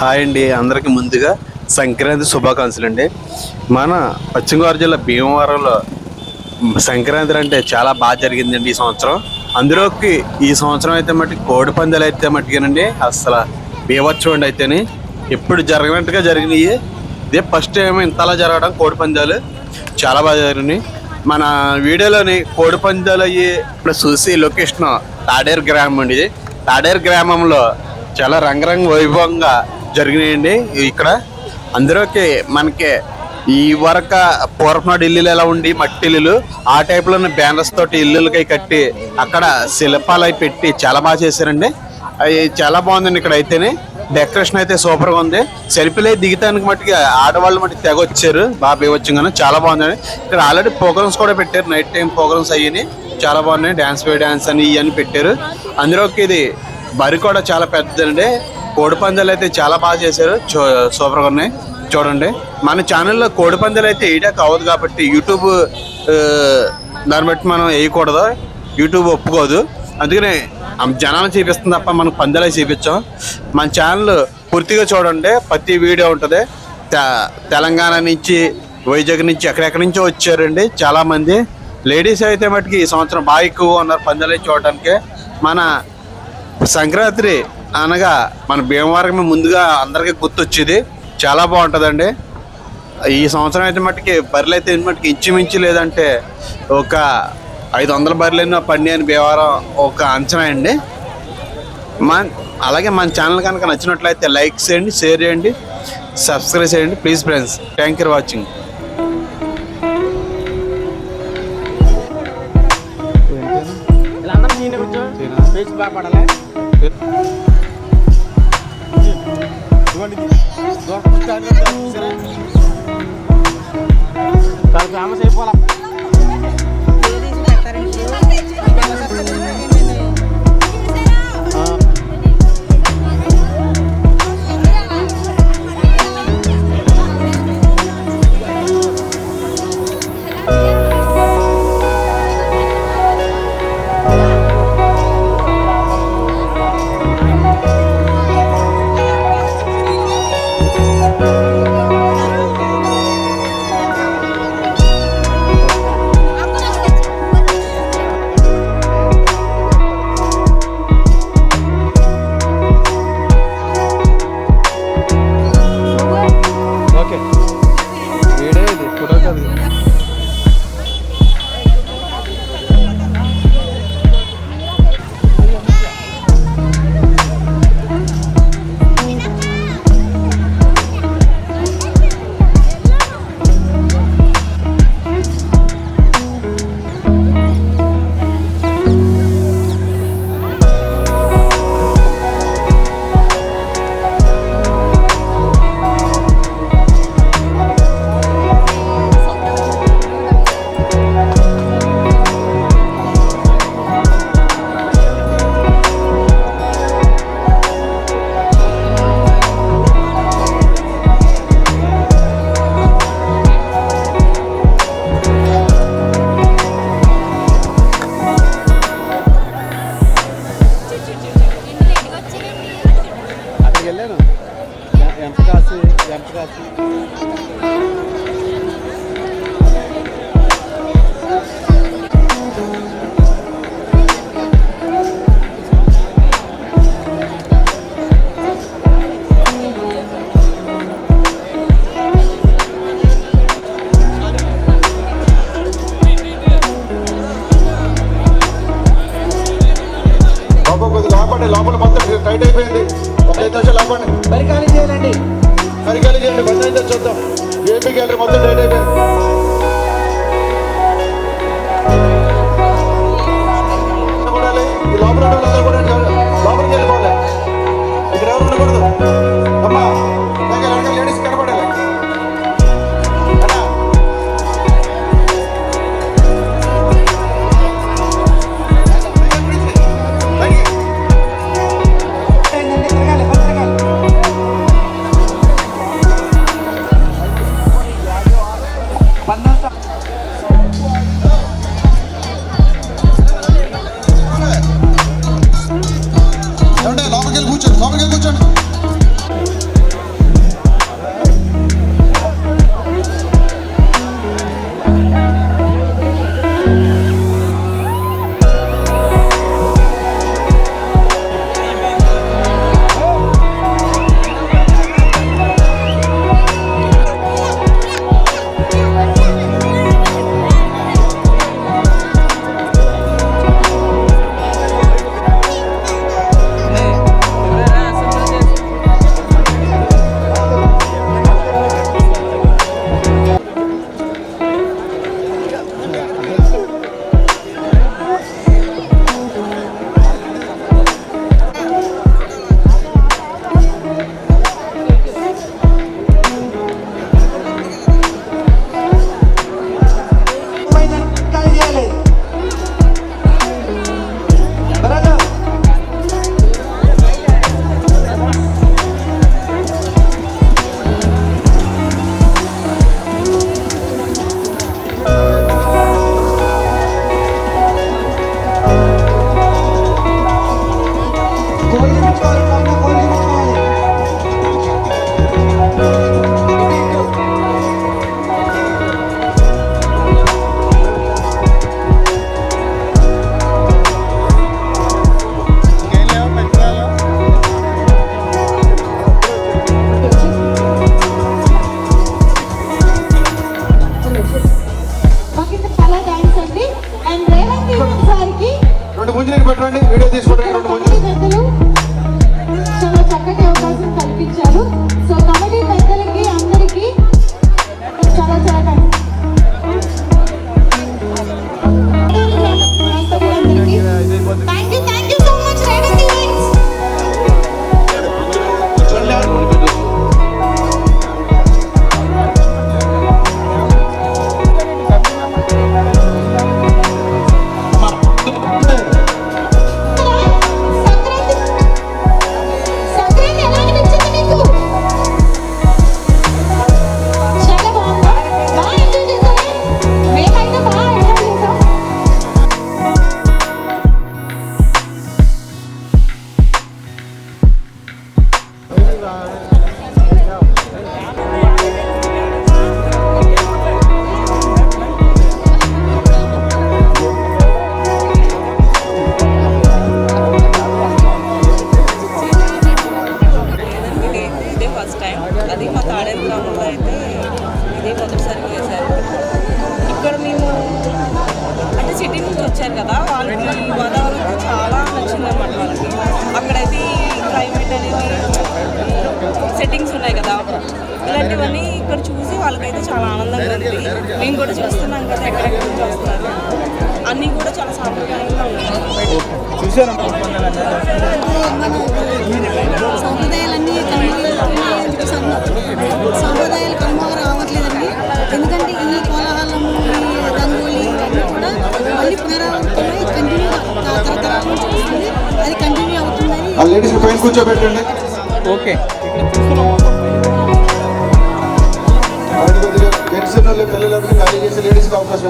Hi అండి, అందరికీ ముందుగా సంక్రాంతి శుభాకాంక్షలు అండి. మన పశ్చిమ గోదావరి జిల్లా భీమవరంలో సంక్రాంతి అంటే చాలా బాగా జరిగిందండి ఈ సంవత్సరం. అందులోకి ఈ సంవత్సరం అయితే మట్టుకు కోడి పందాలు అయితే మట్టుకేనండి అసలు బీభత్సవండి. అయితేనే ఎప్పుడు జరగనట్టుగా జరిగినాయి. ఇదే ఫస్ట్ టైం ఇంతలా జరగడం. కోడి పందాలు చాలా బాగా జరిగినాయి. మన వీడియోలోని కోడి పందాలు అయ్యి ఇప్పుడు చూసి లొకేషన్ తాడేరు గ్రామం అండి. ఇది తాడేరు గ్రామంలో చాలా రంగరంగ వైభవంగా జరిగినాయండి ఇక్కడ. అందులోకి మనకి ఈ వరక పూర్వనాడు ఇల్లులు ఎలా ఉండి మట్టి ఇల్లులు ఆ టైప్లోనే బ్యానర్స్ తోటి ఇల్లులకై కట్టి అక్కడ శిల్పాలు అవి పెట్టి చాలా బాగా చేశారండి. అవి చాలా బాగుందండి. ఇక్కడ అయితేనే డెకరేషన్ అయితే సూపర్గా ఉంది. సెల్ఫీలు అయితే దిగటానికి మట్టుకి ఆడవాళ్ళు మట్టుకు తెగ వచ్చారు. బాగా బీవచ్చింగానే చాలా బాగుందండి. ఇక్కడ ఆల్రెడీ ప్రోగ్రామ్స్ కూడా పెట్టారు. నైట్ టైం ప్రోగ్రామ్స్ అయ్యి చాలా బాగున్నాయి. డ్యాన్స్ అని ఇవన్నీ పెట్టారు. అందులోకి ఇది బరి కూడా చాలా పెద్దదండి. కోడి పందాలు అయితే చాలా బాగా చేశారు. సూపర్గా ఉన్నాయి. చూడండి, మన ఛానల్లో కోడి పందాలు అయితే వేయడానికి అవ్వదు కాబట్టి యూట్యూబ్ దాన్ని బట్టి మనం వేయకూడదు. యూట్యూబ్ ఒప్పుకోదు. అందుకనే జనాలు చూపిస్తుంది తప్ప మనకు పందాలు చూపించాం. మన ఛానల్ పూర్తిగా చూడండి. ప్రతి వీడియో ఉంటుంది. తెలంగాణ నుంచి, వైజాగ్ నుంచి, ఎక్కడెక్కడి నుంచో వచ్చారండి చాలామంది. లేడీస్ అయితే మటుకి ఈ సంవత్సరం బాగా ఎక్కువగా ఉన్నారు పందాలు చూడడానికి. మన సంక్రాంతి అనగా మన భీమవరమే ముందుగా అందరికీ గుర్తొచ్చేది. చాలా బాగుంటుందండి. ఈ సంవత్సరం అయితే మట్టుకి బర్రెలు అయితే మట్టుకి ఇంచుమించు లేదంటే ఒక 500 బర్రెలు పండి అని భీమవరం ఒక అంచనా అండి. అలాగే మన ఛానల్ కనుక నచ్చినట్లయితే లైక్ చేయండి, షేర్ చేయండి, సబ్స్క్రైబ్ చేయండి please friends. Thank you for watching. Famous అయిపోవాలా. లోపల మొత్తం టైట్ అయిపోయింది. ఒక 5 నిమిషాలు ఆపండి. మరి ఖాళీ చేయాలండి. మరి ఖాళీ చేయండి. 10 నిమిషాలు చూద్దాం. ఏపీ గ్యాలరీ మొత్తం టైట్ అయిపోయింది. ఈ లోపల వాళ్ళందరూ కూడా లోపలికి వెళ్ళిపోవాలి. ఇక్కడ ఎవరు ఉండకూడదు. అమ్మా లేడీస్ కనపడాలి. పందా వచ్చారు కదా, వాళ్ళకి ఈ వాతావరణం చాలా నచ్చిందన్నమాట. వాళ్ళకి అక్కడైతే ఈ క్లైమేట్ అనేది, సెట్టింగ్స్ ఉన్నాయి కదా, ఇలాంటివన్నీ ఇక్కడ చూసి వాళ్ళకైతే చాలా ఆనందంగా ఉంది. మేము కూడా చూస్తున్నాం కదా, ఎక్కడెక్కడ నుంచి వస్తున్నారు, అన్నీ కూడా చాలా సాంప్రదాయంగా ఉన్నాయి. సాంప్రదాయాలన్నీ సాంప్రదాయాలు కనుమరుగు రావట్లేదండి. ఎందుకంటే ఈ కోలాహలము, ఈ రంగోలి ఇవన్నీ కూడా మళ్ళీ పునరావృతమై కంటిన్యూ తరతరాల నుంచి వస్తుంది. అది కంటిన్యూ అవుతుందని. ఆ లేడీస్ పైన కూర్చోబెట్టండి. ఓకే. కొద్దిగా గెలిచిన పిల్లలకు ఖాళీ చేసి లేడీస్కి అవకాశం